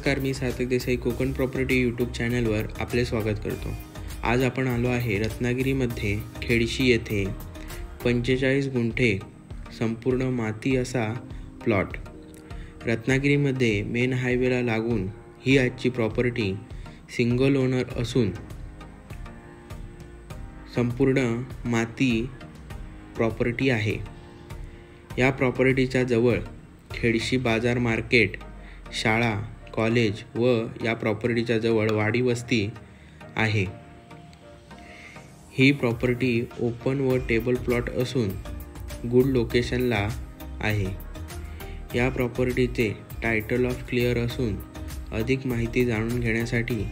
नमस्कार, मी सार्थक Desai Konkan property YouTube चॅनलवर आपले स्वागत करतो। आज आपण आलो आहे रत्नागिरीमध्ये खेडशी येथे 45 गुंठे संपूर्ण माती असा प्लॉट। रत्नागिरीमध्ये मेन हायवेला लागून ही आजची प्रॉपर्टी सिंगल ओनर असून संपूर्ण माती प्रॉपर्टी आहे। या प्रॉपर्टीच्या जवळ खेडशी बाजार मार्केट, शाळा, कॉलेज व या प्रॉपर्टीच्या जवळ वाडी वस्ती आहे। ही प्रॉपर्टी ओपन व टेबल प्लॉट असून गुड लोकेशनला आहे। या प्रॉपर्टीचे टायटल ऑफ क्लिअर असून अधिक माहिती जाणून घेण्यासाठी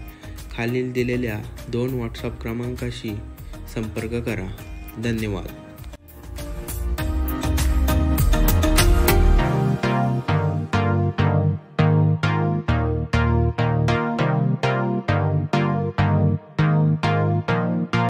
खालील दिलेल्या 2 व्हॉट्सअप क्रमांकाशी संपर्क करा। धन्यवाद।